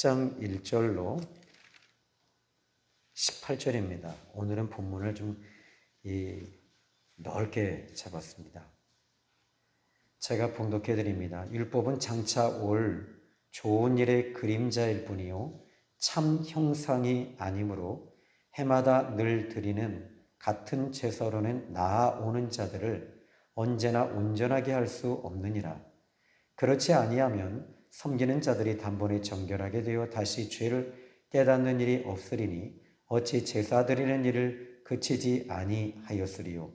10장 1절로 18절입니다. 오늘은 본문을 좀 넓게 잡았습니다. 제가 봉독해 드립니다. 율법은 장차 올 좋은 일의 그림자일 뿐이요 참 형상이 아니므로 해마다 늘 드리는 같은 제사로는 나아오는 자들을 언제나 온전하게 할 수 없느니라. 그렇지 아니하면 섬기는 자들이 단번에 정결하게 되어 다시 죄를 깨닫는 일이 없으리니 어찌 제사 드리는 일을 그치지 아니하였으리요.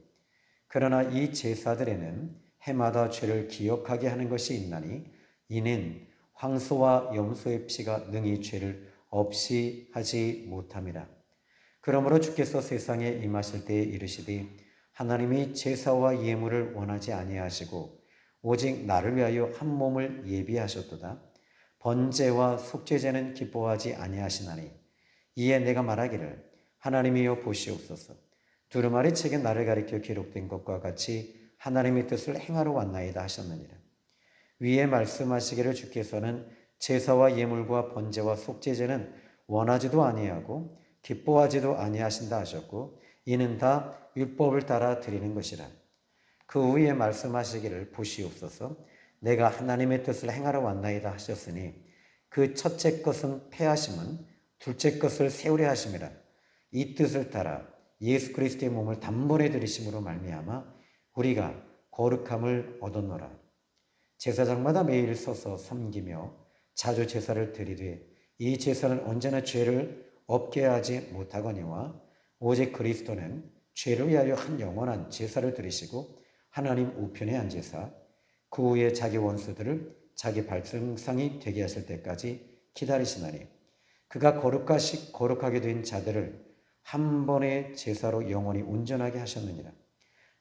그러나 이 제사들에는 해마다 죄를 기억하게 하는 것이 있나니 이는 황소와 염소의 피가 능히 죄를 없이 하지 못함이라. 그러므로 주께서 세상에 임하실 때에 이르시되 하나님이 제사와 예물을 원하지 아니하시고 오직 나를 위하여 한 몸을 예비하셨도다. 번제와 속죄제는 기뻐하지 아니하시나니 이에 내가 말하기를 하나님이여 보시옵소서. 두루마리 책에 나를 가리켜 기록된 것과 같이 하나님의 뜻을 행하러 왔나이다 하셨느니라. 위에 말씀하시기를 주께서는 제사와 예물과 번제와 속죄제는 원하지도 아니하고 기뻐하지도 아니하신다 하셨고 이는 다 율법을 따라 드리는 것이라. 그 후에 말씀하시기를 보시옵소서. 내가 하나님의 뜻을 행하러 왔나이다 하셨으니 그 첫째 것은 패하심은 둘째 것을 세우려 하심이라. 이 뜻을 따라 예수 그리스도의 몸을 단번에 들이심으로 말미암아 우리가 거룩함을 얻었노라. 제사장마다 매일 서서 섬기며 자주 제사를 드리되 이 제사는 언제나 죄를 없게 하지 못하거니와 오직 그리스도는 죄를 위하여 한 영원한 제사를 드리시고 하나님 우편에 앉으사 그 후에 자기 원수들을 자기 발등상이 되게 하실 때까지 기다리시나니 그가 거룩하게 된 자들을 한 번의 제사로 영원히 온전하게 하셨느니라.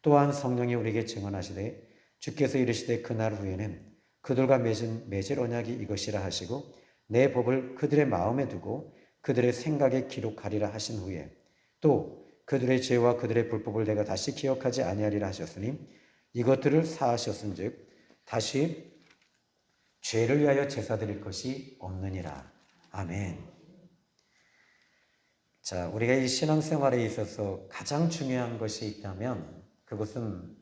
또한 성령이 우리에게 증언하시되 주께서 이르시되 그날 후에는 그들과 맺을 언약이 이것이라 하시고 내 법을 그들의 마음에 두고 그들의 생각에 기록하리라 하신 후에 또 그들의 죄와 그들의 불법을 내가 다시 기억하지 아니하리라 하셨으니 이것들을 사하셨은즉 다시 죄를 위하여 제사 드릴 것이 없느니라. 아멘. 자, 우리가 이 신앙생활에 있어서 가장 중요한 것이 있다면 그것은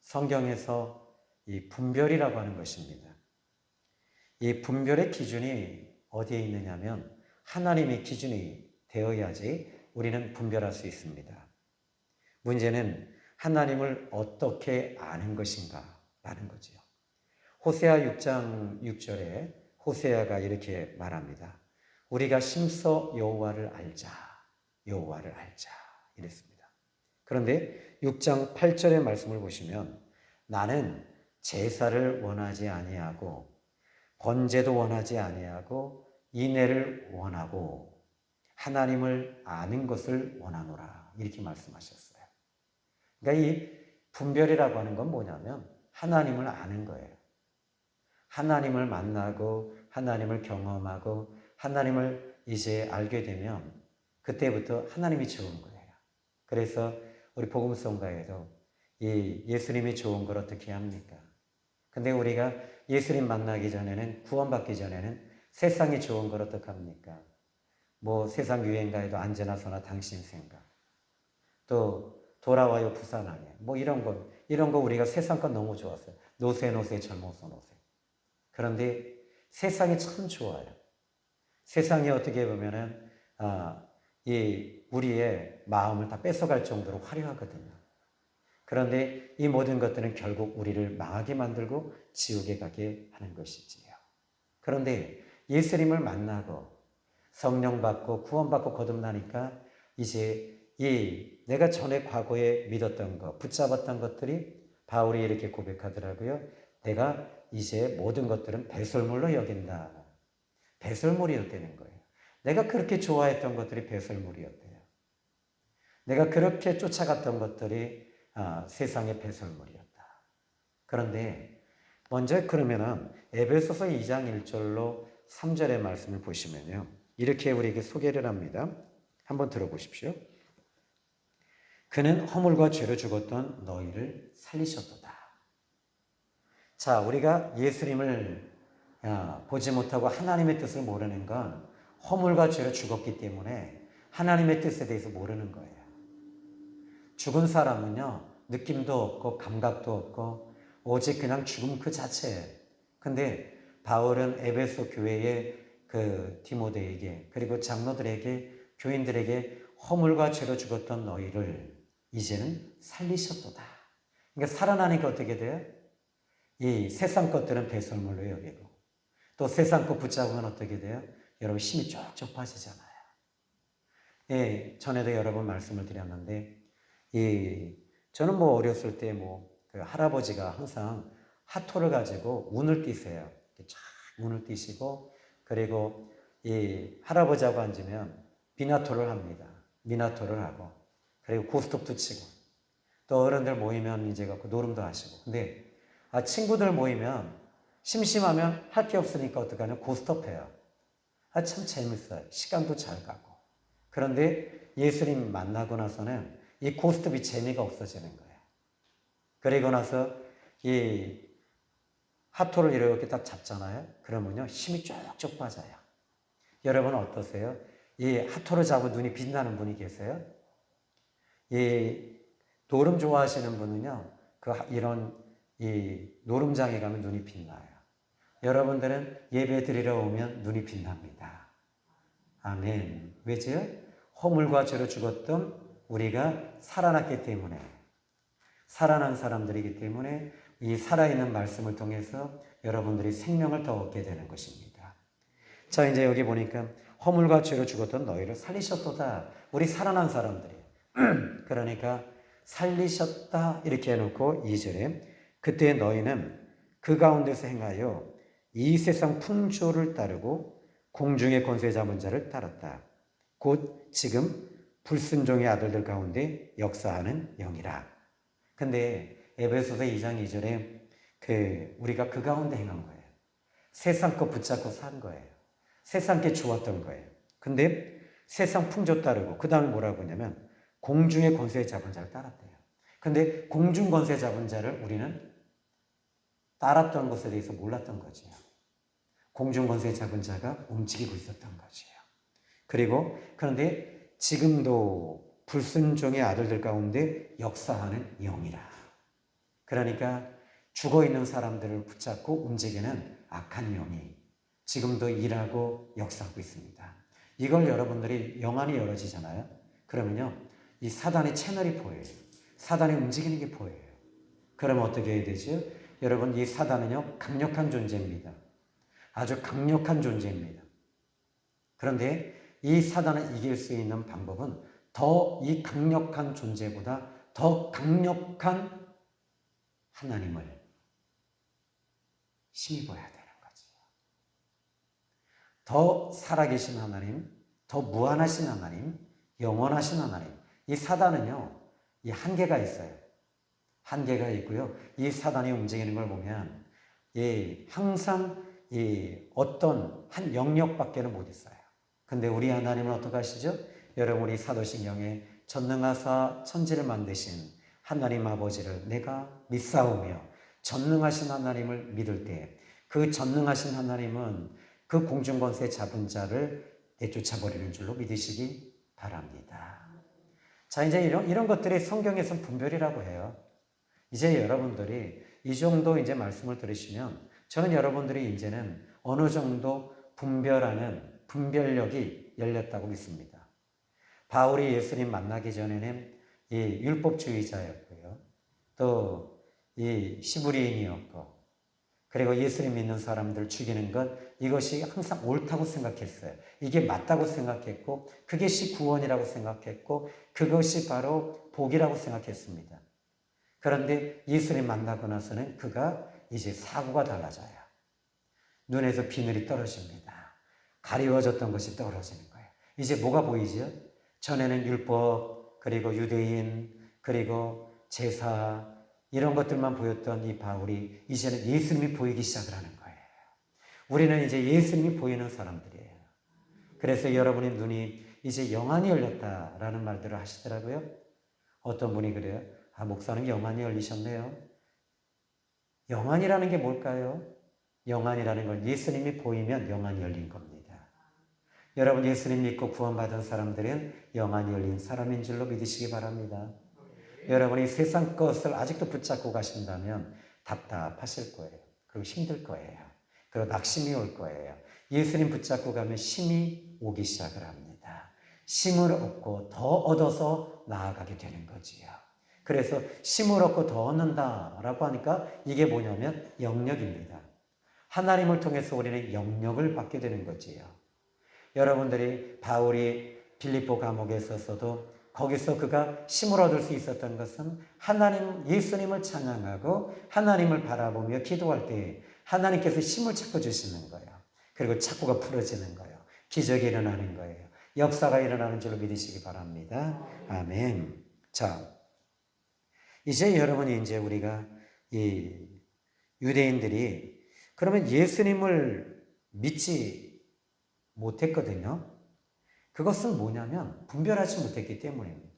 성경에서 이 분별이라고 하는 것입니다. 이 분별의 기준이 어디에 있느냐면 하나님의 기준이 되어야지 우리는 분별할 수 있습니다. 문제는 하나님을 어떻게 아는 것인가 라는 거지요. 호세아 6장 6절에 호세아가 이렇게 말합니다. 우리가 심서 여호와를 알자. 여호와를 알자. 이랬습니다. 그런데 6장 8절의 말씀을 보시면 나는 제사를 원하지 아니하고 번제도 원하지 아니하고 인애를 원하고 하나님을 아는 것을 원하노라. 이렇게 말씀하셨어요. 그러니까 이 분별이라고 하는 건 뭐냐면 하나님을 아는 거예요. 하나님을 만나고 하나님을 경험하고 하나님을 이제 알게 되면 그때부터 하나님이 좋은 거예요. 그래서 우리 복음성가에도 이 예수님이 좋은 걸 어떻게 합니까? 근데 우리가 예수님 만나기 전에는 구원받기 전에는 세상이 좋은 걸 어떻게 합니까? 뭐 세상 유행가에도 언제나 서나 당신 생각 또 돌아와요 부산항에 뭐 이런 거 우리가 세상 건 너무 좋았어요. 노세 젊어서 노세. 그런데 세상이 참 좋아요. 세상이 어떻게 보면은 이 우리의 마음을 다 뺏어갈 정도로 화려하거든요. 그런데 이 모든 것들은 결국 우리를 망하게 만들고 지옥에 가게 하는 것이지요. 그런데 예수님을 만나고 성령 받고 구원받고 거듭나니까 이제 내가 전에 과거에 믿었던 것, 붙잡았던 것들이 바울이 이렇게 고백하더라고요. 내가 이제 모든 것들은 배설물로 여긴다. 배설물이었다는 거예요. 내가 그렇게 좋아했던 것들이 배설물이었대요. 내가 그렇게 쫓아갔던 것들이 세상의 배설물이었다. 그런데 먼저 그러면은 에베소서 2장 1절로 3절의 말씀을 보시면요. 이렇게 우리에게 소개를 합니다. 한번 들어보십시오. 그는 허물과 죄로 죽었던 너희를 살리셨도다. 자, 우리가 예수님을 보지 못하고 하나님의 뜻을 모르는 건 허물과 죄로 죽었기 때문에 하나님의 뜻에 대해서 모르는 거예요. 죽은 사람은요, 느낌도 없고 감각도 없고 오직 그냥 죽음 그 자체예요. 근데 바울은 에베소 교회의 그 디모데에게 그리고 장로들에게 교인들에게 허물과 죄로 죽었던 너희를 이제는 살리셨도다. 그러니까 살아나니까 어떻게 돼요? 이 세상 것들은 배설물로 여기고 또 세상 것 붙잡으면 어떻게 돼요? 여러분 힘이 쭉쭉 빠지잖아요. 예, 전에도 여러 번 말씀을 드렸는데 저는 뭐 어렸을 때 그 할아버지가 항상 하토를 가지고 운을 띄세요. 쫙 운을 띄시고 그리고 이 할아버지하고 앉으면 비나토를 합니다. 미나토를 하고 그리고 고스톱도 치고 또 어른들 모이면 이제 갖고 노름도 하시고 근데 친구들 모이면 심심하면 할 게 없으니까 어떡하냐 고스톱 해요. 참 재밌어요. 시간도 잘 가고. 그런데 예수님 만나고 나서는 이 고스톱이 재미가 없어지는 거예요. 그리고 나서 이 하토를 이렇게 딱 잡잖아요. 그러면요 힘이 쭉쭉 빠져요. 여러분 어떠세요? 이 하토를 잡고 눈이 빛나는 분이 계세요? 이 노름 좋아하시는 분은요, 이런 이 노름장에 가면 눈이 빛나요. 여러분들은 예배 드리러 오면 눈이 빛납니다. 아멘. 왜죠? 허물과 죄로 죽었던 우리가 살아났기 때문에, 살아난 사람들이기 때문에 이 살아있는 말씀을 통해서 여러분들이 생명을 더 얻게 되는 것입니다. 자, 이제 여기 보니까 허물과 죄로 죽었던 너희를 살리셨도다. 우리 살아난 사람들이에요. 그러니까 살리셨다 이렇게 해놓고 2절에 그때 너희는 그 가운데서 행하여 이 세상 풍조를 따르고 공중의 권세 잡은 자를 따랐다. 곧 지금 불순종의 아들들 가운데 역사하는 영이라. 근데 에베소서 2장 2절에 우리가 그 가운데 행한 거예요. 세상 거 붙잡고 산 거예요. 세상 게 좋았던 거예요. 근데 세상 풍조 따르고 그 다음에 뭐라고 하냐면 공중의 권세 잡은 자를 따랐대요. 근데 공중 권세 잡은 자를 우리는 따랐던 것에 대해서 몰랐던 거지요. 공중 권세 잡은 자가 움직이고 있었던 거지요. 그런데 지금도 불순종의 아들들 가운데 역사하는 영이라. 그러니까 죽어있는 사람들을 붙잡고 움직이는 악한 영이 지금도 일하고 역사하고 있습니다. 이걸 여러분들이 영안이 열어지잖아요. 그러면요, 이 사단의 채널이 보여요. 사단이 움직이는 게 보여요. 그러면 어떻게 해야 되죠? 여러분, 이 사단은요, 강력한 존재입니다. 아주 강력한 존재입니다. 그런데 이 사단을 이길 수 있는 방법은 더 이 강력한 존재보다 더 강력한 하나님을 힘입어야 되는 거죠. 더 살아계신 하나님, 더 무한하신 하나님, 영원하신 하나님. 이 사단은요, 이 한계가 있어요. 한계가 있고요. 이 사단이 움직이는 걸 보면 항상 어떤 한 영역밖에는 못 있어요. 근데 우리 하나님은 어떻게 하시죠? 여러분 우리 사도신경에 전능하사 천지를 만드신 하나님 아버지를 내가 믿사오며 전능하신 하나님을 믿을 때 그 전능하신 하나님은 그 공중권세 잡은 자를 내쫓아버리는 줄로 믿으시기 바랍니다. 자, 이제 이런 것들이 성경에서 분별이라고 해요. 이제 여러분들이 이 정도 이제 말씀을 들으시면 저는 여러분들이 이제는 어느 정도 분별하는 분별력이 열렸다고 믿습니다. 바울이 예수님 만나기 전에는 이 율법주의자였고요. 또 이 시브리인이었고 그리고 예수님 믿는 사람들 죽이는 것 이것이 항상 옳다고 생각했어요. 이게 맞다고 생각했고 그것이 구원이라고 생각했고 그것이 바로 복이라고 생각했습니다. 그런데 예수님 만나고 나서는 그가 이제 사고가 달라져요. 눈에서 비늘이 떨어집니다. 가리워졌던 것이 떨어지는 거예요. 이제 뭐가 보이죠? 전에는 율법, 그리고 유대인, 그리고 제사 이런 것들만 보였던 이 바울이 이제는 예수님이 보이기 시작을 하는 거예요. 우리는 이제 예수님이 보이는 사람들이에요. 그래서 여러분의 눈이 이제 영안이 열렸다라는 말들을 하시더라고요. 어떤 분이 그래요. 목사님 영안이 열리셨네요. 영안이라는 게 뭘까요? 영안이라는 건 예수님이 보이면 영안이 열린 겁니다. 여러분 예수님 믿고 구원받은 사람들은 영안이 열린 사람인 줄로 믿으시기 바랍니다. 여러분이 세상 것을 아직도 붙잡고 가신다면 답답하실 거예요. 그리고 힘들 거예요. 그리고 낙심이 올 거예요. 예수님 붙잡고 가면 힘이 오기 시작을 합니다. 힘을 얻고 더 얻어서 나아가게 되는 거지요. 그래서 힘을 얻고 더 얻는다라고 하니까 이게 뭐냐면 영역입니다. 하나님을 통해서 우리는 영역을 받게 되는 거지요. 여러분들이 바울이 빌립보 감옥에 있었어도 거기서 그가 힘을 얻을 수 있었던 것은 하나님, 예수님을 찬양하고 하나님을 바라보며 기도할 때 하나님께서 힘을 자꾸 주시는 거예요. 그리고 착고가 풀어지는 거예요. 기적이 일어나는 거예요. 역사가 일어나는 줄로 믿으시기 바랍니다. 아멘. 자, 이제 여러분이 이제 우리가 이 유대인들이 그러면 예수님을 믿지 못했거든요. 그것은 뭐냐면 분별하지 못했기 때문입니다.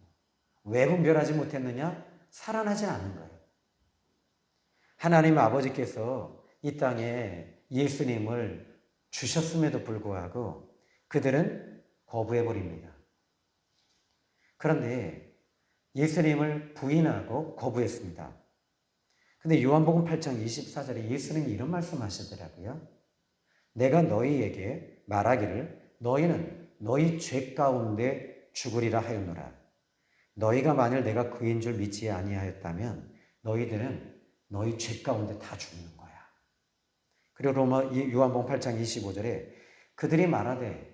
왜 분별하지 못했느냐? 살아나지 않은 거예요. 하나님 아버지께서 이 땅에 예수님을 주셨음에도 불구하고 그들은 거부해버립니다. 그런데 예수님을 부인하고 거부했습니다. 근데 요한복음 8장 24절에 예수님이 이런 말씀하시더라고요. 내가 너희에게 말하기를 너희는 너희 죄 가운데 죽으리라 하였노라. 너희가 만일 내가 그인 줄 믿지 아니하였다면 너희들은 너희 죄 가운데 다 죽는 거야. 그리고 요한복음 8장 25절에 그들이 말하되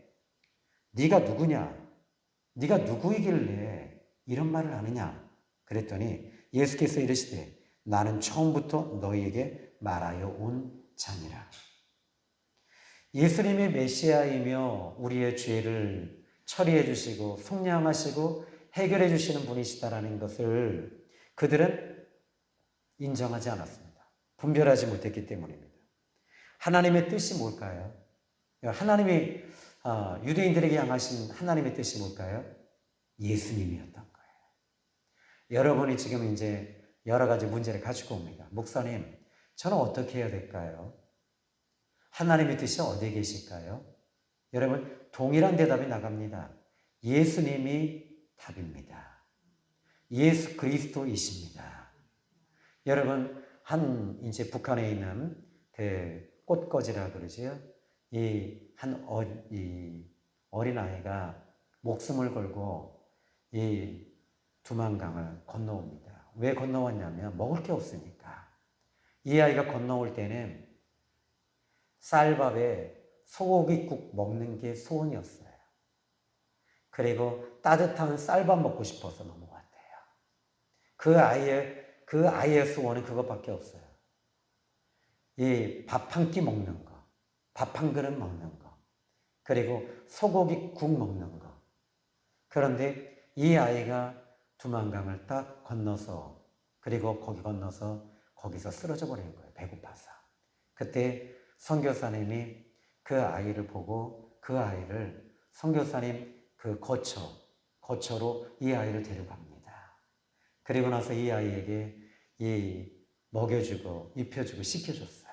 네가 누구냐? 네가 누구이길래 이런 말을 하느냐? 그랬더니 예수께서 이르시되 나는 처음부터 너희에게 말하여 온 자니라. 예수님이 메시아이며 우리의 죄를 처리해 주시고 속량하시고 해결해 주시는 분이시다라는 것을 그들은 인정하지 않았습니다. 분별하지 못했기 때문입니다. 하나님의 뜻이 뭘까요? 하나님이 유대인들에게 향하신 하나님의 뜻이 뭘까요? 예수님이었던 거예요. 여러분이 지금 이제 여러 가지 문제를 가지고 옵니다. 목사님, 저는 어떻게 해야 될까요? 하나님의 뜻이 어디에 계실까요? 여러분, 동일한 대답이 나갑니다. 예수님이 답입니다. 예수 그리스도이십니다. 여러분, 이제 북한에 있는 꽃거지라 그러지요. 이 어린아이가 목숨을 걸고 이 두만강을 건너옵니다. 왜 건너왔냐면 먹을 게 없으니까. 이 아이가 건너올 때는 쌀밥에 소고기국 먹는 게 소원이었어요. 그리고 따뜻한 쌀밥 먹고 싶어서 넘어왔대요. 그 아이의 소원은 그것밖에 없어요. 이 밥 한 끼 먹는 거, 밥 한 그릇 먹는 거, 그리고 소고기국 먹는 거. 그런데 이 아이가 두만강을 딱 건너서 그리고 거기 건너서 거기서 쓰러져 버린 거예요. 배고파서. 그때 선교사님이 그 아이를 보고 그 아이를 선교사님 그 거처로 이 아이를 데려갑니다. 그리고 나서 이 아이에게 먹여주고 입혀주고 씻겨줬어요.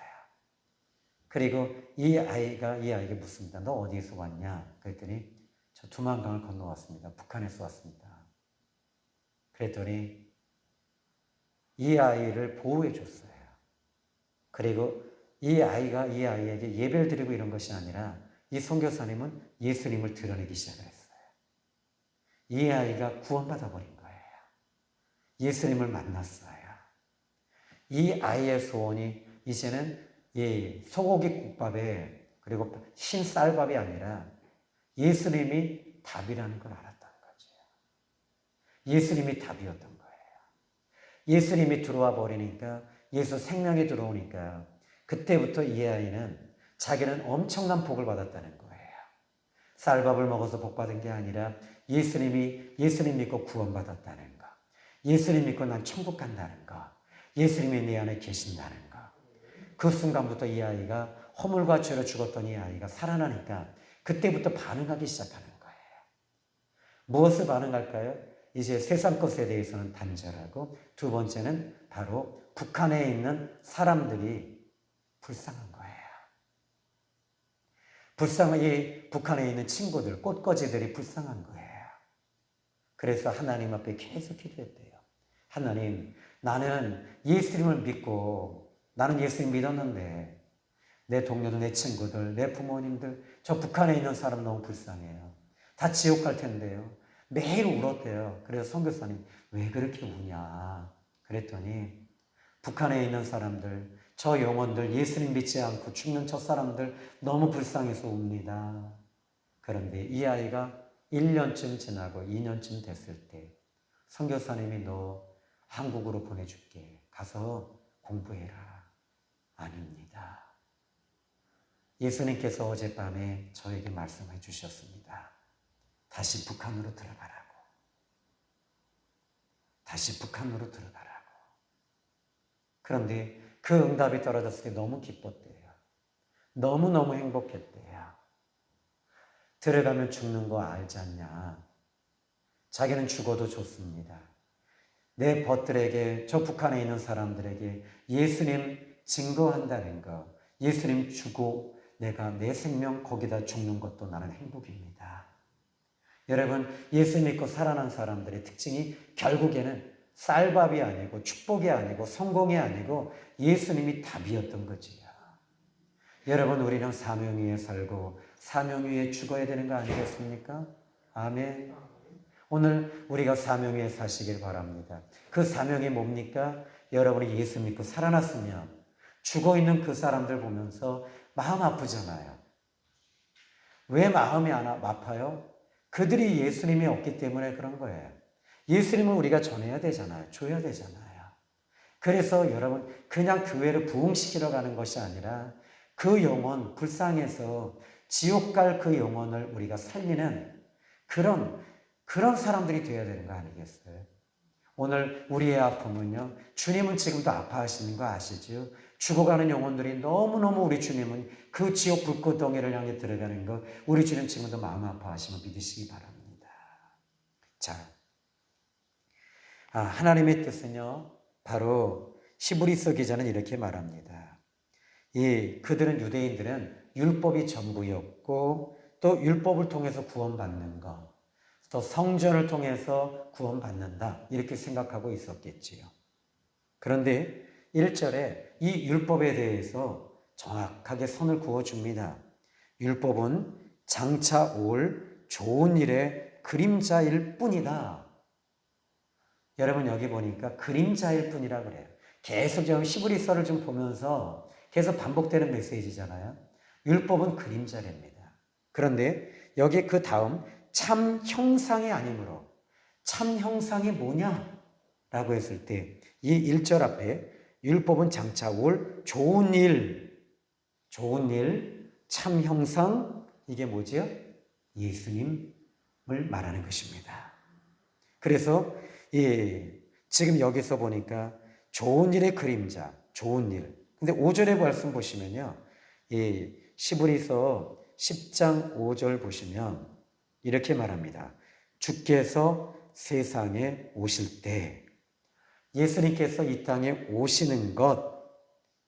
그리고 이 아이에게 묻습니다. 너 어디에서 왔냐? 그랬더니 저 두만강을 건너왔습니다. 북한에서 왔습니다. 그랬더니 이 아이를 보호해 줬어요. 그리고 이 아이에게 예배를 드리고 이런 것이 아니라 이 선교사님은 예수님을 드러내기 시작했어요. 이 아이가 구원받아 버린 거예요. 예수님을 만났어요. 이 아이의 소원이 이제는 이 소고기 국밥에 그리고 흰 쌀밥이 아니라 예수님이 답이라는 걸 알았던 거죠. 예수님이 답이었던 거예요. 예수님이 들어와 버리니까 예수 생명이 들어오니까 그때부터 이 아이는 자기는 엄청난 복을 받았다는 거예요. 쌀밥을 먹어서 복 받은 게 아니라 예수님 믿고 구원받았다는 거. 예수님 믿고 난 천국 간다는 거. 예수님이 내 안에 계신다는 거. 그 순간부터 이 아이가 허물과 죄로 죽었던 이 아이가 살아나니까 그때부터 반응하기 시작하는 거예요. 무엇을 반응할까요? 이제 세상 것에 대해서는 단절하고 두 번째는 바로 북한에 있는 사람들이 불쌍한 거예요. 불쌍하게 북한에 있는 친구들, 꽃거지들이 불쌍한 거예요. 그래서 하나님 앞에 계속 기도했대요. 하나님, 나는 예수님을 믿고 나는 예수님 믿었는데 내 동료들, 내 친구들, 내 부모님들, 저 북한에 있는 사람 너무 불쌍해요. 다 지옥 갈 텐데요. 매일 울었대요. 그래서 선교사님, 왜 그렇게 우냐? 그랬더니 북한에 있는 사람들, 저 영혼들, 예수님 믿지 않고 죽는 저 사람들 너무 불쌍해서 웁니다. 그런데 이 아이가 1년쯤 지나고 2년쯤 됐을 때 선교사님이 너 한국으로 보내줄게. 가서 공부해라. 아닙니다. 예수님께서 어젯밤에 저에게 말씀해 주셨습니다. 다시 북한으로 들어가라고. 다시 북한으로 들어가라고. 그런데 그 응답이 떨어졌을 때 너무 기뻤대요. 너무너무 행복했대요. 들어가면 죽는 거 알지 않냐. 자기는 죽어도 좋습니다. 내 벗들에게, 저 북한에 있는 사람들에게 예수님 증거한다는 거, 예수님 주고 내가 내 생명 거기다 죽는 것도 나는 행복입니다. 여러분, 예수 믿고 살아난 사람들의 특징이 결국에는 쌀밥이 아니고 축복이 아니고 성공이 아니고 예수님이 답이었던 거지요. 여러분, 우리는 사명 위에 살고 사명 위에 죽어야 되는 거 아니겠습니까? 아멘. 오늘 우리가 사명 위에 사시길 바랍니다. 그 사명이 뭡니까? 여러분이 예수 믿고 살아났으면 죽어있는 그 사람들 보면서 마음 아프잖아요. 왜 마음이 아파요? 그들이 예수님이 없기 때문에 그런 거예요. 예수님을 우리가 전해야 되잖아요. 줘야 되잖아요. 그래서 여러분, 그냥 교회를 부흥시키러 가는 것이 아니라 그 영혼, 불쌍해서 지옥 갈 그 영혼을 우리가 살리는 그런 사람들이 되어야 되는 거 아니겠어요? 오늘 우리의 아픔은요, 주님은 지금도 아파하시는 거 아시죠? 죽어가는 영혼들이 너무너무 우리 주님은 그 지옥 불꽃덩이를 향해 들어가는 거 우리 주님 지금도 마음 아파하시면 믿으시기 바랍니다. 자, 하나님의 뜻은요, 바로 히브리서 기자는 이렇게 말합니다. 그들은 유대인들은 율법이 전부였고 또 율법을 통해서 구원받는 것, 또 성전을 통해서 구원받는다 이렇게 생각하고 있었겠지요. 그런데 1절에 이 율법에 대해서 정확하게 선을 그어줍니다. 율법은 장차 올 좋은 일의 그림자일 뿐이다. 여러분, 여기 보니까 그림자일 뿐이라 그래요. 계속 좀 히브리서를 좀 보면서 계속 반복되는 메시지잖아요. 율법은 그림자랍니다. 그런데 여기 그 다음 참 형상이 아니므로, 참 형상이 뭐냐? 라고 했을 때 이 1절 앞에 율법은 장차 올 좋은 일, 참 형상, 이게 뭐지요? 예수님을 말하는 것입니다. 그래서 지금 여기서 보니까 좋은 일의 그림자, 좋은 일. 근데 5절의 말씀 보시면요. 시브리서 10장 5절 보시면 이렇게 말합니다. 주께서 세상에 오실 때, 예수님께서 이 땅에 오시는 것,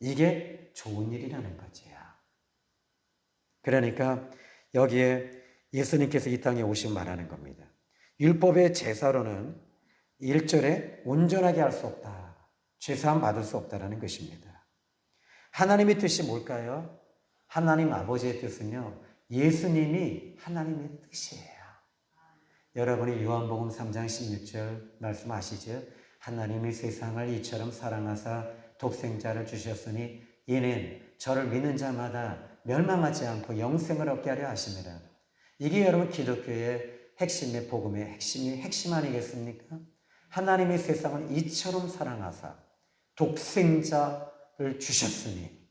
이게 좋은 일이라는 거죠. 그러니까 여기에 예수님께서 이 땅에 오시면 말하는 겁니다. 율법의 제사로는 1절에 온전하게 할 수 없다. 죄사함 받을 수 없다라는 것입니다. 하나님의 뜻이 뭘까요? 하나님 아버지의 뜻은요, 예수님이 하나님의 뜻이에요. 여러분이 요한복음 3장 16절 말씀 아시죠? 하나님이 세상을 이처럼 사랑하사 독생자를 주셨으니 이는 저를 믿는 자마다 멸망하지 않고 영생을 얻게 하려 하심이라. 이게 여러분 기독교의 핵심의 복음의 핵심 아니겠습니까? 하나님이 세상을 이처럼 사랑하사 독생자를 주셨으니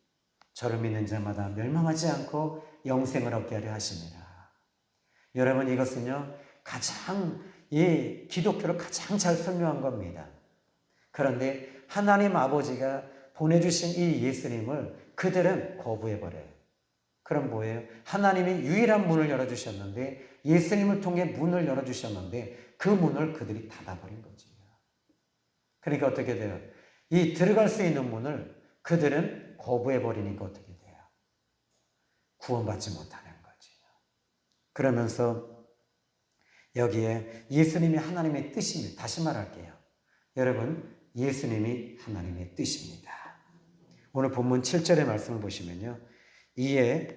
저를 믿는 자마다 멸망하지 않고 영생을 얻게 하려 하심이라. 여러분, 이것은요 가장 기독교를 가장 잘 설명한 겁니다. 그런데 하나님 아버지가 보내주신 이 예수님을 그들은 거부해버려요. 그럼 뭐예요? 하나님이 유일한 문을 열어주셨는데, 예수님을 통해 문을 열어주셨는데 그 문을 그들이 닫아버린 거지. 그러니까 어떻게 돼요? 이 들어갈 수 있는 문을 그들은 거부해버리니까 어떻게 돼요? 구원받지 못하는 거예요. 그러면서 여기에 예수님이 하나님의 뜻입니다. 다시 말할게요. 여러분, 예수님이 하나님의 뜻입니다. 오늘 본문 7절의 말씀을 보시면요. 이에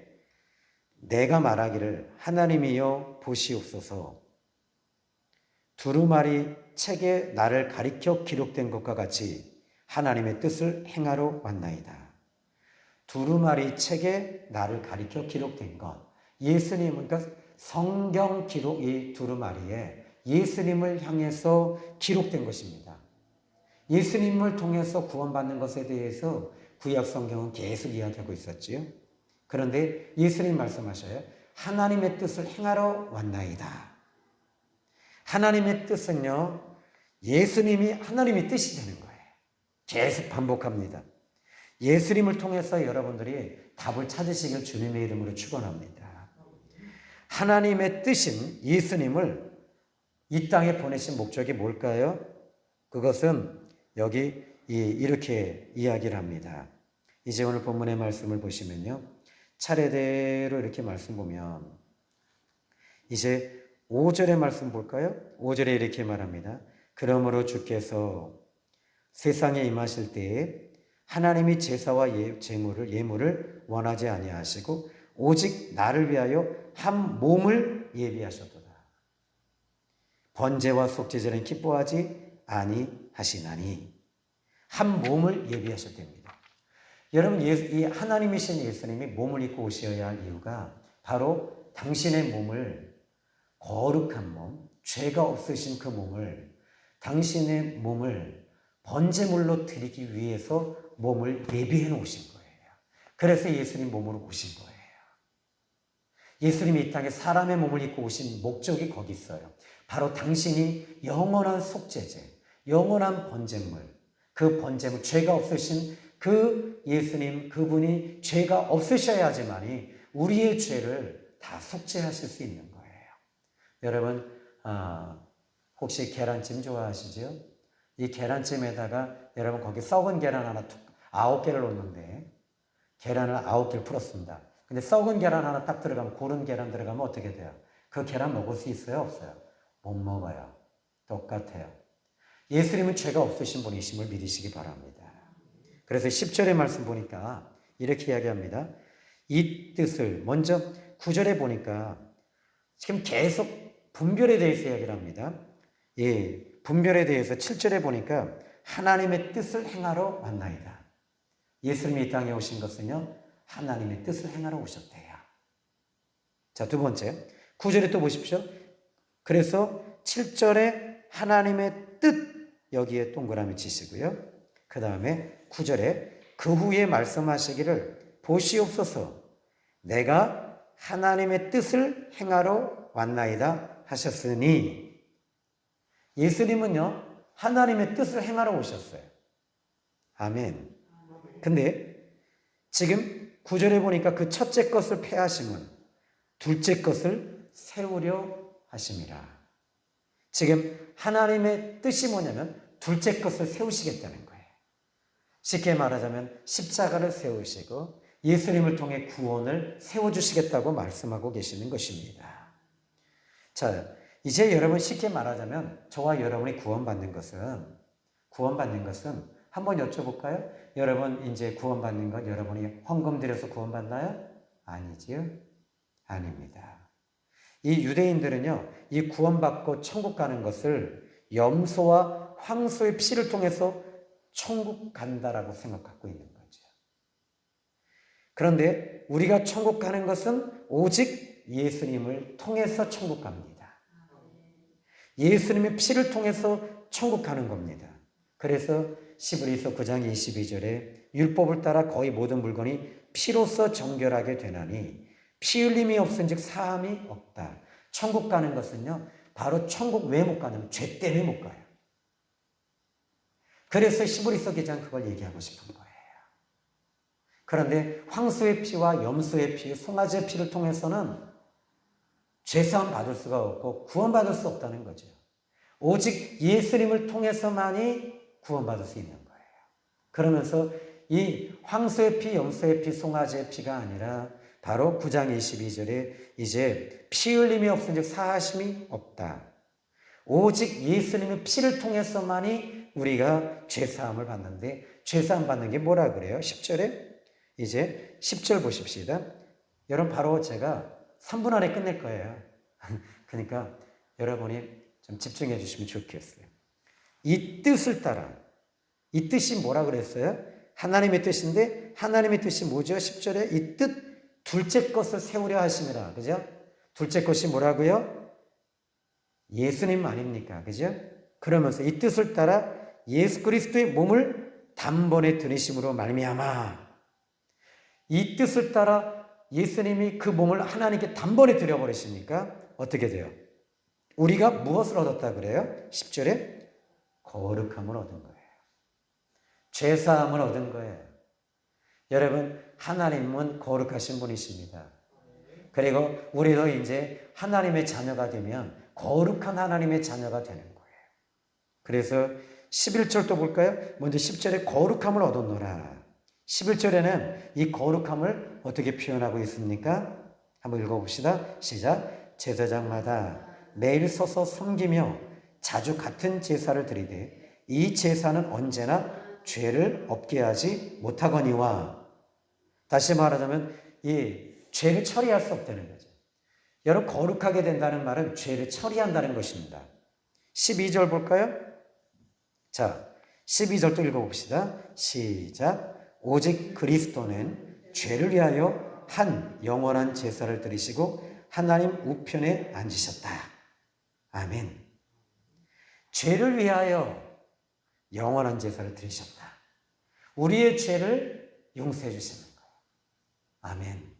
내가 말하기를 하나님이여 보시옵소서 두루마리 책에 나를 가리켜 기록된 것과 같이 하나님의 뜻을 행하러 왔나이다. 두루마리 책에 나를 가리켜 기록된 것. 예수님은 그러니까 성경 기록 이 두루마리에 예수님을 향해서 기록된 것입니다. 예수님을 통해서 구원받는 것에 대해서 구약 성경은 계속 이야기하고 있었지요. 그런데 예수님 말씀하셔요. 하나님의 뜻을 행하러 왔나이다. 하나님의 뜻은요, 예수님이 하나님의 뜻이 되는 거예요. 계속 반복합니다. 예수님을 통해서 여러분들이 답을 찾으시길 주님의 이름으로 축원합니다. 하나님의 뜻인 예수님을 이 땅에 보내신 목적이 뭘까요? 그것은 여기 이렇게 이야기를 합니다. 이제 오늘 본문의 말씀을 보시면요. 차례대로 이렇게 말씀 보면 이제 5절의 말씀 볼까요? 5절에 이렇게 말합니다. 그러므로 주께서 세상에 임하실 때에 하나님이 제사와 예물을 원하지 아니하시고 오직 나를 위하여 한 몸을 예비하셨도다. 번제와 속죄제는 기뻐하지 아니하시나니 한 몸을 예비하셨답니다. 여러분, 이 하나님이신 예수님이 몸을 입고 오셔야 할 이유가 바로 당신의 몸을 거룩한 몸, 죄가 없으신 그 몸을 당신의 몸을 번제물로 드리기 위해서 몸을 예비해 놓으신 거예요. 그래서 예수님 몸으로 오신 거예요. 예수님이 이 땅에 사람의 몸을 입고 오신 목적이 거기 있어요. 바로 당신이 영원한 속죄제, 영원한 번제물, 그 번제물, 죄가 없으신 그 예수님, 그분이 죄가 없으셔야지만이 우리의 죄를 다 속죄하실 수 있는 거예요. 여러분, 혹시 계란찜 좋아하시죠? 이 계란찜에다가 여러분 거기 썩은 계란 하나 9개를 넣는데 계란을 9개를 풀었습니다. 근데 썩은 계란 하나 딱 들어가면, 고른 계란 들어가면 어떻게 돼요? 그 계란 먹을 수 있어요? 없어요? 못 먹어요. 똑같아요. 예수님은 죄가 없으신 분이심을 믿으시기 바랍니다. 그래서 10절의 말씀 보니까 이렇게 이야기합니다. 이 뜻을 먼저 9절에 보니까 지금 계속 분별에 대해서 이야기를 합니다. 예, 분별에 대해서 7절에 보니까 하나님의 뜻을 행하러 왔나이다. 예수님이 이 땅에 오신 것은요, 하나님의 뜻을 행하러 오셨대요. 자, 두 번째 9절에 또 보십시오. 그래서 7절에 하나님의 뜻 여기에 동그라미 치시고요. 그 다음에 9절에 그 후에 말씀하시기를 보시옵소서 내가 하나님의 뜻을 행하러 왔나이다 하셨으니, 예수님은요 하나님의 뜻을 행하러 오셨어요. 아멘. 근데 지금 9절에 보니까 그 첫째 것을 폐하심은 둘째 것을 세우려 하심이라. 지금 하나님의 뜻이 뭐냐면 둘째 것을 세우시겠다는 거예요. 쉽게 말하자면 십자가를 세우시고 예수님을 통해 구원을 세워주시겠다고 말씀하고 계시는 것입니다. 자, 이제 여러분 쉽게 말하자면 저와 여러분이 구원받는 것은 한번 여쭤볼까요? 여러분 이제 구원받는 것 여러분이 헌금 들여서 구원받나요? 아니지요? 아닙니다. 이 유대인들은요, 이 구원받고 천국 가는 것을 염소와 황소의 피를 통해서 천국 간다라고 생각하고 있는 거죠. 그런데 우리가 천국 가는 것은 오직 예수님을 통해서 천국 갑니다. 예수님의 피를 통해서 천국 가는 겁니다. 그래서 시브리서 9장 22절에 율법을 따라 거의 모든 물건이 피로써 정결하게 되나니 피 흘림이 없은즉 사함이 없다. 천국 가는 것은요, 바로 천국 왜 못 가냐면 죄 때문에 못 가요. 그래서 시브리서 기자는 그걸 얘기하고 싶은 거예요. 그런데 황소의 피와 염소의 피, 송아지의 피를 통해서는 죄사함 받을 수가 없고 구원받을 수 없다는 거죠. 오직 예수님을 통해서만이 구원받을 수 있는 거예요. 그러면서 이 황소의 피, 염소의 피, 송아지의 피가 아니라 바로 9장 22절에 이제 피 흘림이 없은즉 사하심이 없다. 오직 예수님의 피를 통해서만이 우리가 죄사함을 받는데, 죄사함 받는 게 뭐라 그래요? 10절에 이제 10절 보십시다. 여러분, 바로 제가 3분 안에 끝낼 거예요. 그러니까 여러분이 좀 집중해 주시면 좋겠어요. 이 뜻을 따라, 이 뜻이 뭐라 그랬어요? 하나님의 뜻인데, 하나님의 뜻이 뭐죠? 10절에 이 뜻 둘째 것을 세우려 하심이라. 그죠? 둘째 것이 뭐라고요? 예수님 아닙니까? 그죠? 그러면서 이 뜻을 따라 예수 그리스도의 몸을 단번에 드리심으로 말미암아, 이 뜻을 따라 예수님이 그 몸을 하나님께 단번에 드려버리시니까 어떻게 돼요? 우리가 무엇을 얻었다 그래요? 10절에 거룩함을 얻은 거예요. 죄사함을 얻은 거예요. 여러분, 하나님은 거룩하신 분이십니다. 그리고 우리도 이제 하나님의 자녀가 되면 거룩한 하나님의 자녀가 되는 거예요. 그래서 11절도 볼까요? 먼저 10절에 거룩함을 얻었노라. 11절에는 이 거룩함을 어떻게 표현하고 있습니까? 한번 읽어봅시다. 시작. 제사장마다 매일 서서 섬기며 자주 같은 제사를 드리되 이 제사는 언제나 죄를 없게 하지 못하거니와. 다시 말하자면 이 죄를 처리할 수 없다는 거죠. 여러분, 거룩하게 된다는 말은 죄를 처리한다는 것입니다. 12절 볼까요? 자, 12절도 읽어봅시다. 시작. 오직 그리스도는 죄를 위하여 한 영원한 제사를 드리시고 하나님 우편에 앉으셨다. 아멘. 죄를 위하여 영원한 제사를 드리셨다. 우리의 죄를 용서해 주시는 거예요. 아멘.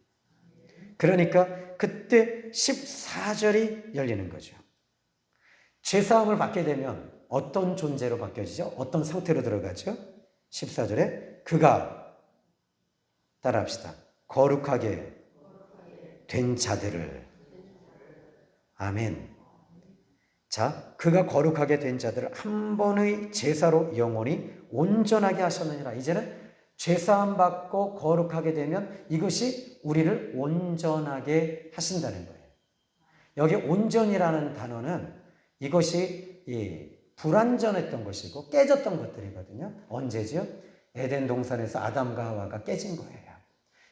그러니까 그때 14절이 열리는 거죠. 죄사함을 받게 되면 어떤 존재로 바뀌어지죠? 어떤 상태로 들어가죠? 14절에 그가, 따라합시다, 거룩하게 된 자들을. 아멘. 자, 그가 거룩하게 된 자들을 한 번의 제사로 영원히 온전하게 하셨느니라. 이제는 죄사함 받고 거룩하게 되면 이것이 우리를 온전하게 하신다는 거예요. 여기 온전이라는 단어는 이것이 불완전했던 것이고 깨졌던 것들이거든요. 언제죠? 에덴 동산에서 아담과 하와가 깨진 거예요.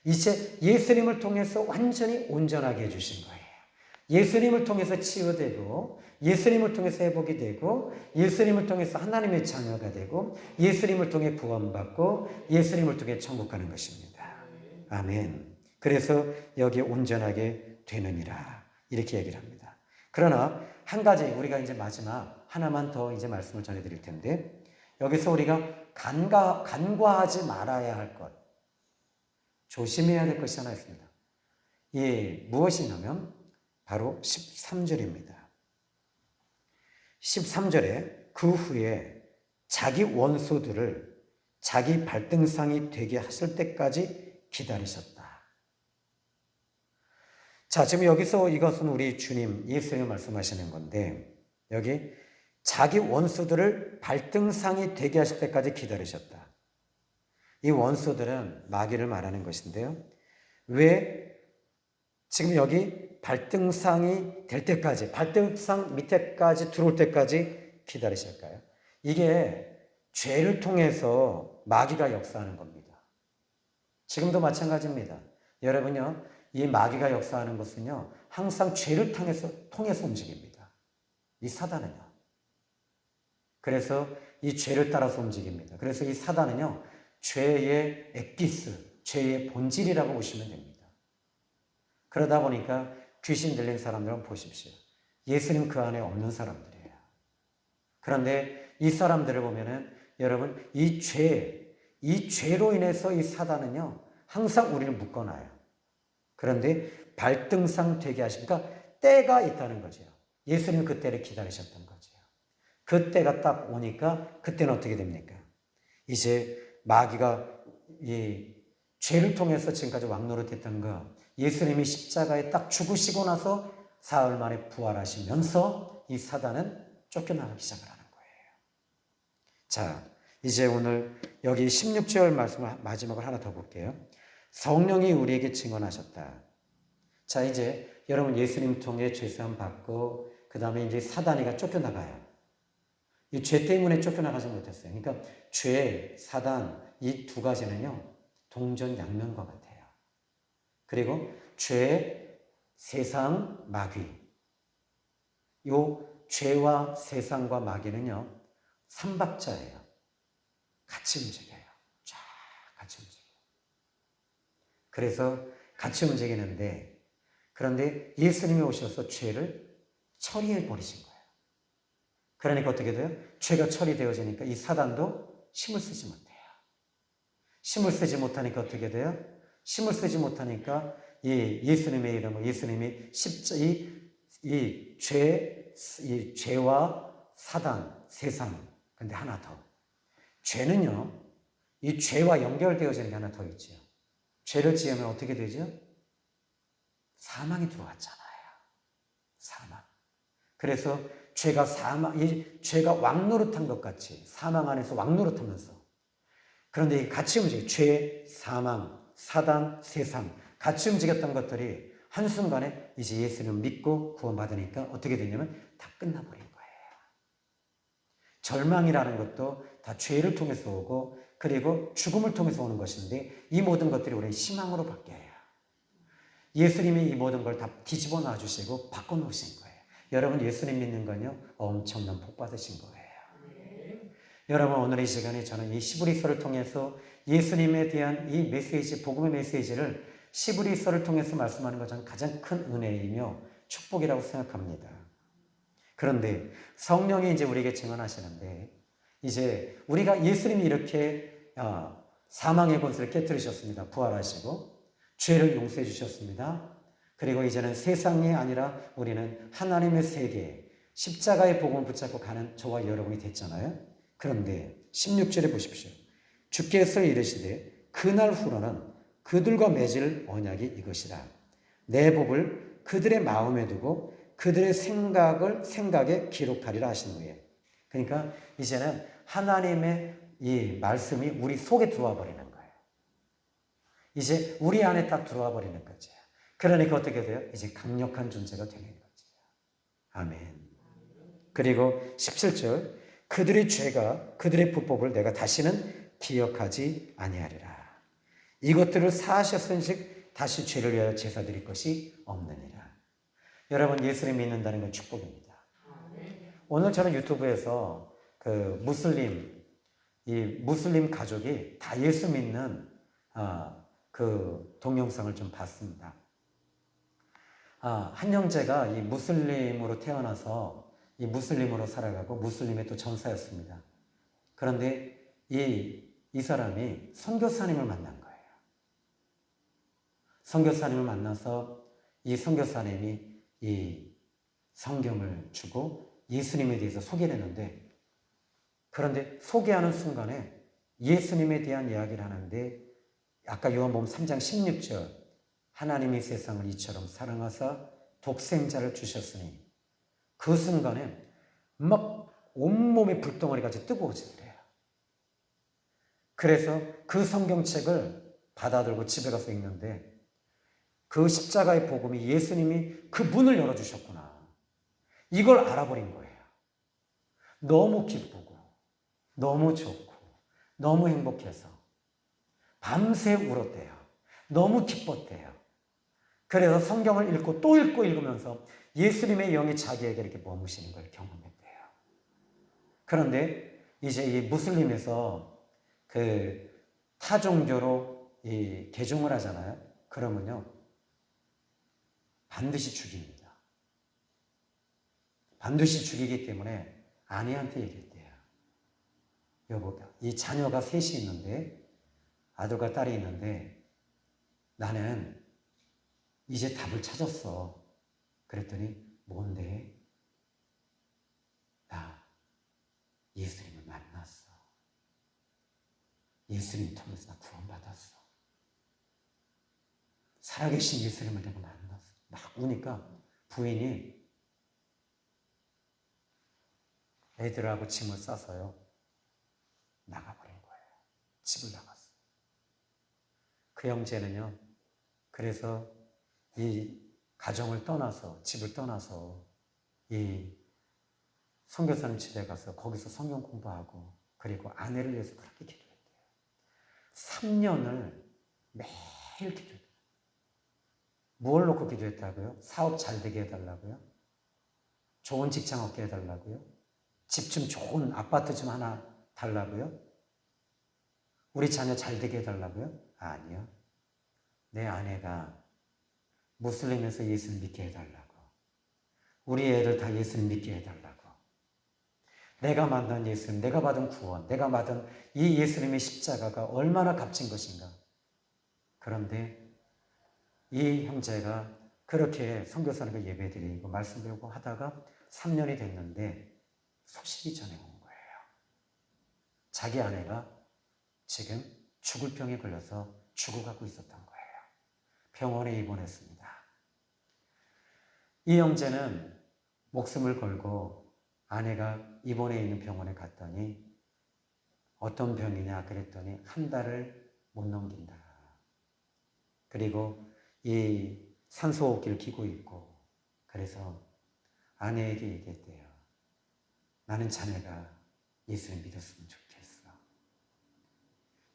이제 예수님을 통해서 완전히 온전하게 해주신 거예요. 예수님을 통해서 치유되고, 예수님을 통해서 회복이 되고, 예수님을 통해서 하나님의 자녀가 되고, 예수님을 통해 구원받고, 예수님을 통해 천국 가는 것입니다. 아멘. 그래서 여기에 온전하게 되느니라, 이렇게 얘기를 합니다. 그러나 한 가지, 우리가 이제 마지막 하나만 더 이제 말씀을 전해드릴 텐데, 여기서 우리가 간과하지 말아야 할 것, 조심해야 될 것이 하나 있습니다. 무엇이냐면 바로 13절입니다. 13절에 그 후에 자기 원수들을 자기 발등상이 되게 하실 때까지 기다리셨다. 자, 지금 여기서 이것은 우리 주님 예수님이 말씀하시는 건데, 여기 자기 원수들을 발등상이 되게 하실 때까지 기다리셨다. 이 원수들은 마귀를 말하는 것인데요. 왜 지금 여기 발등상이 될 때까지, 발등상 밑에까지 들어올 때까지 기다리실까요? 이게 죄를 통해서 마귀가 역사하는 겁니다. 지금도 마찬가지입니다. 여러분요, 이 마귀가 역사하는 것은요, 항상 죄를 통해서 움직입니다. 이 사단은요. 그래서 이 죄를 따라서 움직입니다. 그래서 이 사단은요, 죄의 엑기스, 죄의 본질이라고 보시면 됩니다. 그러다 보니까 귀신 들린 사람들은 보십시오. 예수님 그 안에 없는 사람들이에요. 그런데 이 사람들을 보면은 여러분, 이 죄로 인해서 이 사단은요, 항상 우리를 묶어놔요. 그런데 발등상 되게 하시니까 때가 있다는 거죠. 예수님 그 때를 기다리셨던 거죠. 그 때가 딱 오니까 그때는 어떻게 됩니까? 이제 마귀가 이 죄를 통해서 지금까지 왕노릇했던 거, 예수님이 십자가에 딱 죽으시고 나서 사흘 만에 부활하시면서 이 사단은 쫓겨나가기 시작을 하는 거예요. 자, 이제 오늘 여기 16절 말씀을 마지막으로 하나 더 볼게요. 성령이 우리에게 증언하셨다. 자, 이제 여러분 예수님 통해 죄사함 받고 그 다음에 이제 사단이가 쫓겨나가요. 이 죄 때문에 쫓겨나가지 못했어요. 그러니까 죄, 사단 이 두 가지는요 동전양면과 같아요. 그리고 죄, 세상, 마귀. 요 죄와 세상과 마귀는요 삼박자예요. 같이 움직여요. 쫙 같이 움직여요. 그래서 같이 움직이는데 그런데 예수님이 오셔서 죄를 처리해 버리신 거예요. 그러니까 어떻게 돼요? 죄가 처리되어지니까 이 사단도 힘을 쓰지 못해요. 힘을 쓰지 못하니까 어떻게 돼요? 힘을 쓰지 못하니까 이 예수님의 이름을 예수님이 이 죄와 사단, 세상. 근데 하나 더. 죄는요, 이 죄와 연결되어지는 게 하나 더 있죠. 죄를 지으면 어떻게 되죠? 사망이 들어왔잖아요. 사망. 그래서 이 죄가 왕노릇한 것 같이 사망 안에서 왕노릇하면서 그런데 같이 움직여 죄, 사망, 사단, 세상 같이 움직였던 것들이 한순간에 이제 예수님을 믿고 구원받으니까 어떻게 되냐면 다 끝나버린 거예요. 절망이라는 것도 다 죄를 통해서 오고 그리고 죽음을 통해서 오는 것인데 이 모든 것들이 우리의 희망으로 바뀌어요. 예수님이 이 모든 걸 다 뒤집어 놔주시고 바꿔놓으신 거예요. 여러분 예수님 믿는 건요 엄청난 복 받으신 거예요. 여러분 오늘 이 시간에 저는 이 히브리서를 통해서 예수님에 대한 이 메시지, 복음의 메시지를 히브리서를 통해서 말씀하는 것은 가장 큰 은혜이며 축복이라고 생각합니다. 그런데 성령이 이제 우리에게 증언하시는데 이제 우리가 예수님이 이렇게 사망의 권세를 깨뜨리셨습니다. 부활하시고 죄를 용서해 주셨습니다. 그리고 이제는 세상이 아니라 우리는 하나님의 세계, 십자가의 복음을 붙잡고 가는 저와 여러분이 됐잖아요. 그런데 16절에 보십시오. 주께서 이르시되 그날 후로는 그들과 맺을 언약이 이것이라. 내 법을 그들의 마음에 두고 그들의 생각에 기록하리라 하신 후에. 그러니까 이제는 하나님의 이 말씀이 우리 속에 들어와 버리는 거예요. 이제 우리 안에 딱 들어와 버리는 거죠. 그러니까 어떻게 돼요? 이제 강력한 존재가 되는 거죠. 아멘. 그리고 17절 그들의 죄가 그들의 불법을 내가 다시는 기억하지 아니하리라. 이것들을 사하셨은즉 다시 죄를 위하여 제사 드릴 것이 없느니라. 여러분 예수를 믿는다는 건 축복입니다. 오늘 저는 유튜브에서 그 무슬림 가족이 다 예수 믿는 그 동영상을 좀 봤습니다. 한 형제가 이 무슬림으로 태어나서 이 무슬림으로 살아가고 무슬림의 또 전사였습니다. 그런데 이 사람이 선교사님을 만난 거예요. 선교사님을 만나서 이 선교사님이 이 성경을 주고 예수님에 대해서 소개를 했는데 그런데 소개하는 순간에 예수님에 대한 이야기를 하는데 아까 요한복음 3장 16절 하나님이 세상을 이처럼 사랑하사 독생자를 주셨으니 그 순간에 막 온몸이 불덩어리 같이 뜨거워지더래요. 그래서 그 성경책을 받아들고 집에 가서 읽는데 그 십자가의 복음이 예수님이 그 문을 열어주셨구나. 이걸 알아버린 거예요. 너무 기쁘고 너무 좋고 너무 행복해서 밤새 울었대요. 너무 기뻤대요. 그래서 성경을 읽고 또 읽고 읽으면서 예수님의 영이 자기에게 이렇게 머무시는 걸 경험했대요. 그런데 이제 이 무슬림에서 그 타종교로 이 개종을 하잖아요. 그러면요 반드시 죽입니다. 반드시 죽이기 때문에 아내한테 얘기했대요. 여보, 이 자녀가 셋이 있는데 아들과 딸이 있는데 나는 이제 답을 찾았어. 그랬더니 뭔데? 나 예수님을 만났어. 예수님 통해서 나 구원받았어. 살아계신 예수님을 내가 만났어. 막 우니까 부인이 애들하고 짐을 싸서요 나가버린 거예요. 집을 나갔어. 그 형제는요, 그래서 이 가정을 떠나서, 집을 떠나서 이 선교사님 집에 가서 거기서 성경 공부하고 그리고 아내를 위해서 그렇게 기도했대요. 3년을 매일 기도했대요. 뭘 놓고 기도했다고요? 사업 잘 되게 해달라고요? 좋은 직장 얻게 해달라고요? 집 좀 좋은 아파트 좀 하나 달라고요? 우리 자녀 잘 되게 해달라고요? 아니요. 내 아내가 무슬림에서 예수를 믿게 해달라고. 우리 애들 다 예수를 믿게 해달라고. 내가 만난 예수님, 내가 받은 구원, 내가 받은 이 예수님의 십자가가 얼마나 값진 것인가. 그런데 이 형제가 그렇게 선교사님과 예배드리고 말씀 배우고 하다가 3년이 됐는데 소식이 전해온 거예요. 자기 아내가 지금 죽을 병에 걸려서 죽어가고 있었던 거예요. 병원에 입원했습니다. 이 형제는 목숨을 걸고 아내가 입원해 있는 병원에 갔더니 어떤 병이냐 그랬더니 한 달을 못 넘긴다. 그리고 이 산소호흡기를 끼고 있고 그래서 아내에게 얘기했대요. 나는 자네가 예수님 믿었으면 좋겠어.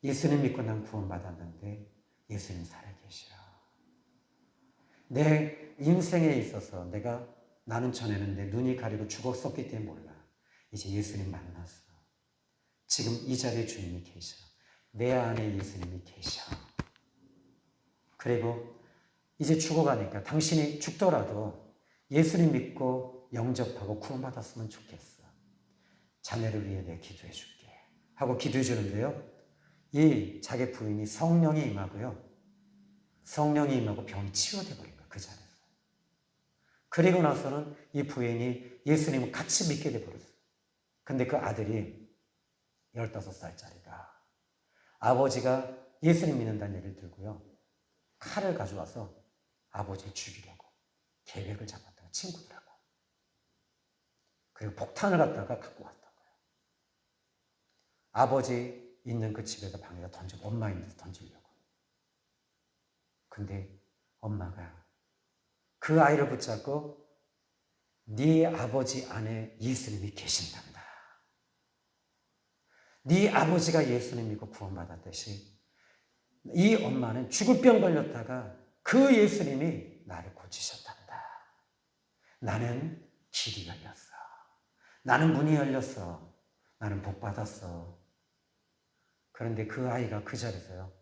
예수님 믿고 난 구원받았는데 예수님 살아계셔. 내 인생에 있어서 나는 전에는 내 눈이 가리고 죽었었기 때문에 몰라. 이제 예수님 만났어. 지금 이 자리에 주님이 계셔. 내 안에 예수님이 계셔. 그리고 이제 죽어가니까 당신이 죽더라도 예수님 믿고 영접하고 구원받았으면 좋겠어. 자네를 위해 내가 기도해 줄게. 하고 기도해 주는데요. 이 자기 부인이 성령이 임하고요. 성령이 임하고 병이 치유돼 버린 거예요. 그 자리에서. 그리고 나서는 이 부인이 예수님을 같이 믿게 돼 버렸어요. 근데 그 아들이 15살짜리가 아버지가 예수님 믿는다는 얘기를 들고요. 칼을 가져와서 아버지를 죽이려고 계획을 잡았다고 친구들하고. 그리고 폭탄을 갖다가 갖고 왔던 거예요. 아버지 있는 그 집에서 방에다 던지고 엄마 있는 데서 던지려고. 근데 엄마가 그 아이를 붙잡고 네 아버지 안에 예수님이 계신단다. 네 아버지가 예수님 믿고 구원받았듯이 이 엄마는 죽을 병 걸렸다가 그 예수님이 나를 고치셨단다. 나는 길이 열렸어. 나는 문이 열렸어. 나는 복 받았어. 그런데 그 아이가 그 자리에서요.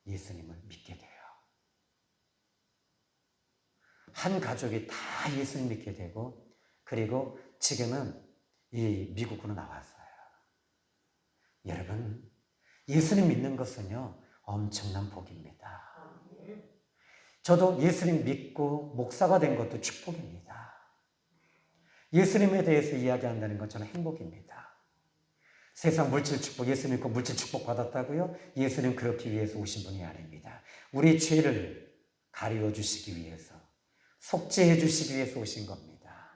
예수님을 믿게 돼요. 한 가족이 다 예수님 믿게 되고 그리고 지금은 이 미국으로 나왔어요. 여러분, 예수님 믿는 것은요. 엄청난 복입니다. 저도 예수님 믿고 목사가 된 것도 축복입니다. 예수님에 대해서 이야기한다는 건 저는 행복입니다. 세상 물질 축복, 예수 믿고 물질 축복 받았다고요? 예수님 그렇기 위해서 오신 분이 아닙니다. 우리 죄를 가리워 주시기 위해서, 속죄해 주시기 위해서 오신 겁니다.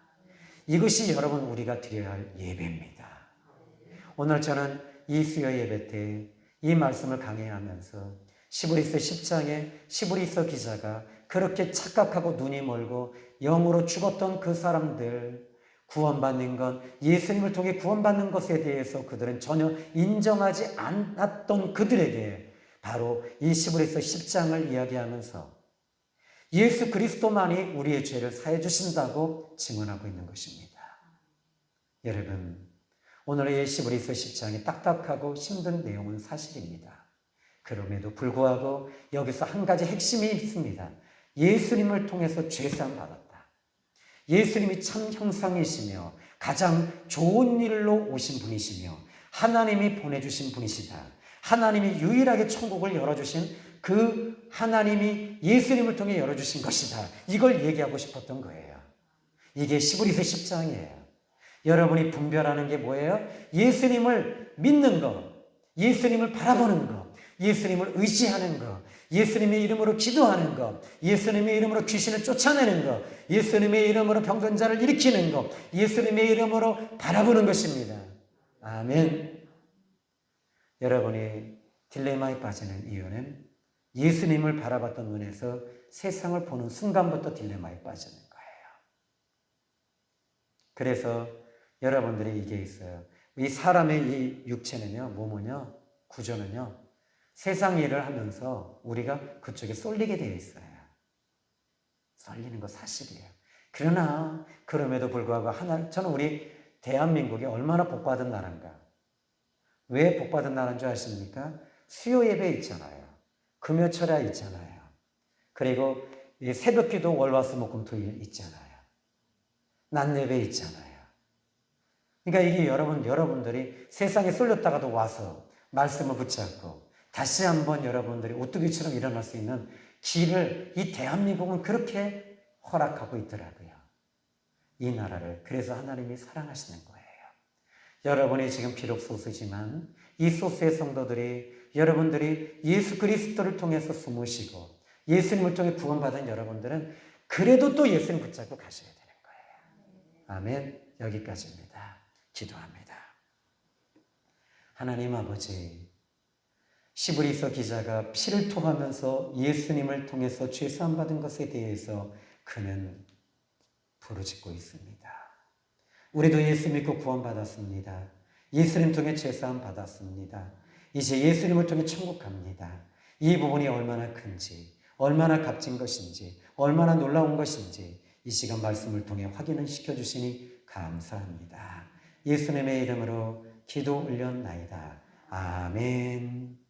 이것이 여러분 우리가 드려야 할 예배입니다. 오늘 저는 이 수요 예배 때 이 말씀을 강해하면서 시브리서 10장에 시브리서 기자가 그렇게 착각하고 눈이 멀고 영으로 죽었던 그 사람들, 구원받는 것, 예수님을 통해 구원받는 것에 대해서 그들은 전혀 인정하지 않았던 그들에게 바로 이 시브리서 10장을 이야기하면서 예수 그리스도만이 우리의 죄를 사해 주신다고 증언하고 있는 것입니다. 여러분, 오늘의 시브리서 10장이 딱딱하고 힘든 내용은 사실입니다. 그럼에도 불구하고 여기서 한 가지 핵심이 있습니다. 예수님을 통해서 죄사함 받았다. 예수님이 참 형상이시며 가장 좋은 일로 오신 분이시며 하나님이 보내주신 분이시다. 하나님이 유일하게 천국을 열어주신 그 하나님이 예수님을 통해 열어주신 것이다. 이걸 얘기하고 싶었던 거예요. 이게 시브리서 10장이에요. 여러분이 분별하는 게 뭐예요? 예수님을 믿는 것, 예수님을 바라보는 것, 예수님을 의지하는 것, 예수님의 이름으로 기도하는 것, 예수님의 이름으로 귀신을 쫓아내는 것, 예수님의 이름으로 병든 자를 일으키는 것, 예수님의 이름으로 바라보는 것입니다. 아멘. 여러분이 딜레마에 빠지는 이유는 예수님을 바라봤던 눈에서 세상을 보는 순간부터 딜레마에 빠지는 거예요. 그래서 여러분들이 이게 있어요. 이 사람의 이 육체는요, 몸은요, 구조는요, 세상 일을 하면서 우리가 그쪽에 쏠리게 되어 있어요. 쏠리는 거 사실이에요. 그러나 그럼에도 불구하고 저는 우리 대한민국이 얼마나 복받은 나라인가. 왜 복받은 나라인 줄 아십니까? 수요 예배 있잖아요. 금요철야 있잖아요. 그리고 새벽기도 월화수목금토일 있잖아요. 낮 예배 있잖아요. 그러니까 이게 여러분들이 세상에 쏠렸다가도 와서 말씀을 붙잡고 다시 한번 여러분들이 오뚜기처럼 일어날 수 있는 길을 이 대한민국은 그렇게 허락하고 있더라고요. 이 나라를. 그래서 하나님이 사랑하시는 거예요. 여러분이 지금 비록 소수지만 이 소수의 성도들이 여러분들이 예수 그리스도를 통해서 숨으시고 예수님을 통해 구원받은 여러분들은 그래도 또 예수님 붙잡고 가셔야 되는 거예요. 아멘. 여기까지입니다. 기도합니다. 하나님 아버지, 시브리서 기자가 피를 토하면서 예수님을 통해서 죄사함 받은 것에 대해서 그는 부르짖고 있습니다. 우리도 예수 믿고 구원받았습니다. 예수님 통해 죄사함 받았습니다. 이제 예수님을 통해 천국 갑니다. 이 부분이 얼마나 큰지, 얼마나 값진 것인지, 얼마나 놀라운 것인지 이 시간 말씀을 통해 확인을 시켜주시니 감사합니다. 예수님의 이름으로 기도 올렸나이다. 아멘.